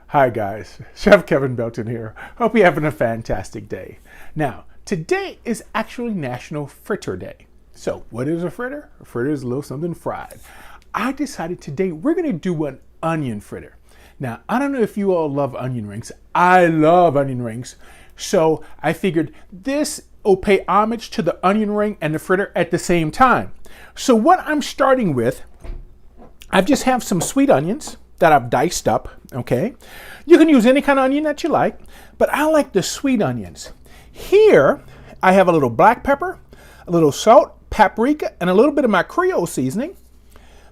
Hi guys, Chef Kevin Belton here. Hope you're having a fantastic day. Now, today is actually National Fritter Day. So, what is a fritter? A fritter is a little something fried. I decided today we're going to do an onion fritter. Now, I don't know if you all love onion rings. I love onion rings. So, I figured this will pay homage to the onion ring and the fritter at the same time. So, what I'm starting with, I just have some sweet onions that I've diced up, okay? You can use any kind of onion that you like, but I like the sweet onions. Here, I have a little black pepper, a little salt, paprika, and a little bit of my Creole seasoning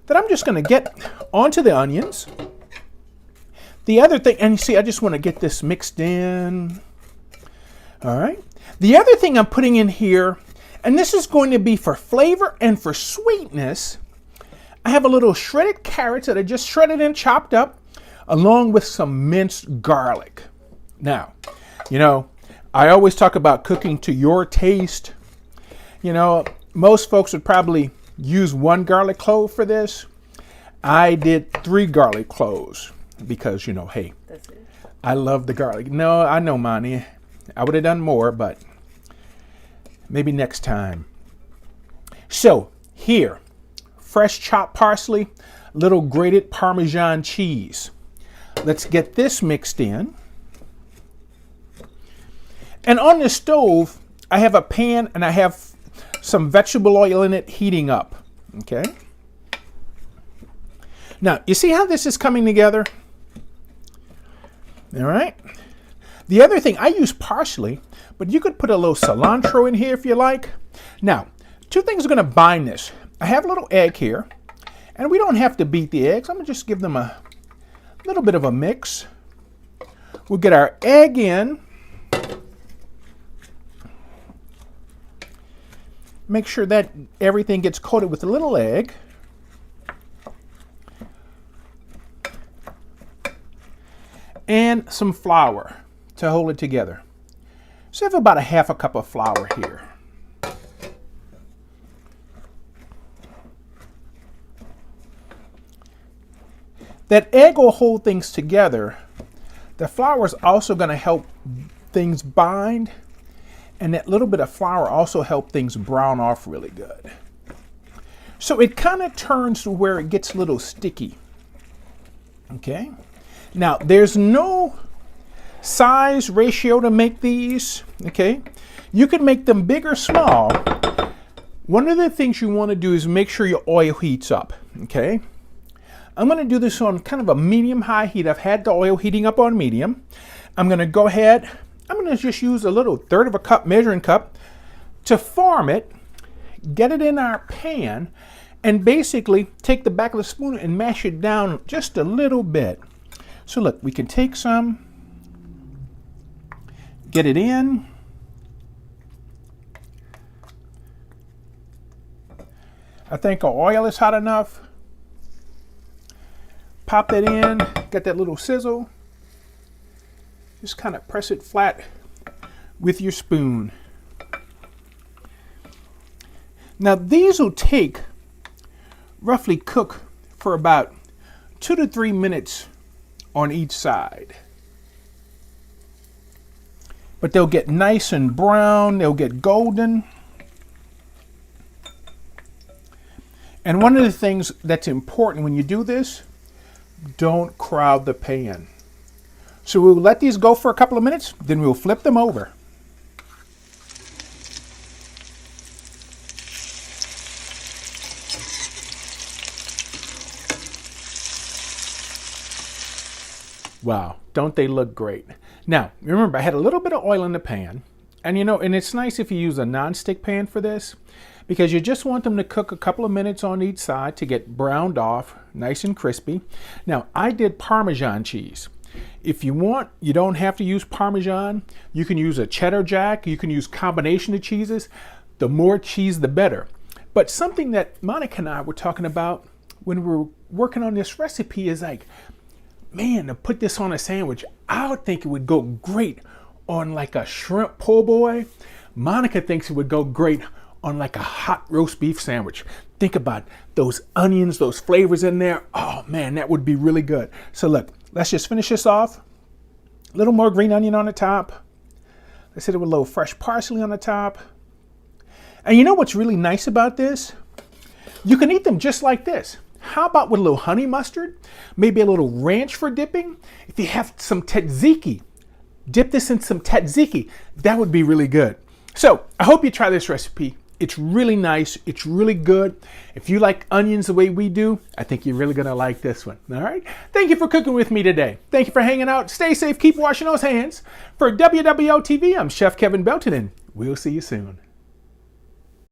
that I'm just gonna get onto the onions. The other thing, and you see, I just wanna get this mixed in, all right? The other thing I'm putting in here, and this is going to be for flavor and for sweetness, I have a little shredded carrots that I just shredded and chopped up, along with some minced garlic. Now, you know, I always talk about cooking to your taste. You know, most folks would probably use 1 garlic clove for this. I did 3 garlic cloves because, you know, hey, I love the garlic. No, I know, Monty. I would have done more, but maybe next time. So, here, fresh chopped parsley, little grated Parmesan cheese. Let's get this mixed in. And on the stove, I have a pan and I have some vegetable oil in it heating up, okay? Now, you see how this is coming together? All right. The other thing, I use parsley, but you could put a little cilantro in here if you like. Now, 2 things are gonna bind this. I have a little egg here, and we don't have to beat the eggs. I'm gonna just give them a little bit of a mix. We'll get our egg in. Make sure that everything gets coated with a little egg. And some flour to hold it together. So I have about a half a cup of flour here. That egg will hold things together. The flour is also going to help things bind, and that little bit of flour also help things brown off really good. So it kind of turns to where it gets a little sticky. Okay? Now, there's no size ratio to make these, okay? You can make them big or small. One of the things you want to do is make sure your oil heats up, okay? I'm going to do this on kind of a medium-high heat. I've had the oil heating up on medium. I'm going to go ahead, I'm going to just use a little 1/3 of a cup measuring cup to form it, get it in our pan, and basically take the back of the spoon and mash it down just a little bit. So look, we can take some, get it in. I think our oil is hot enough. Pop that in, get that little sizzle. Just kind of press it flat with your spoon. Now these will take, roughly cook for about 2 to 3 minutes on each side. But they'll get nice and brown, they'll get golden. And one of the things that's important when you do this, don't crowd the pan. So we'll let these go for a couple of minutes, then we'll flip them over. Wow, don't they look great? Now, remember, I had a little bit of oil in the pan, and you know, and it's nice if you use a non-stick pan for this, because you just want them to cook a couple of minutes on each side to get browned off, nice and crispy. Now, I did Parmesan cheese. If you want, you don't have to use Parmesan. You can use a cheddar jack. You can use combination of cheeses. The more cheese, the better. But something that Monica and I were talking about when we were working on this recipe is like, man, to put this on a sandwich, I would think it would go great on like a shrimp po' boy. Monica thinks it would go great on like a hot roast beef sandwich. Think about those onions, those flavors in there. Oh man, that would be really good. So look, let's just finish this off. A little more green onion on the top. Let's hit it with a little fresh parsley on the top. And you know what's really nice about this? You can eat them just like this. How about with a little honey mustard? Maybe a little ranch for dipping? If you have some tzatziki, dip this in some tzatziki. That would be really good. So I hope you try this recipe. It's really nice. It's really good. If you like onions the way we do, I think you're really going to like this one. All right. Thank you for cooking with me today. Thank you for hanging out. Stay safe. Keep washing those hands. For WWLTV, I'm Chef Kevin Belton, and we'll see you soon.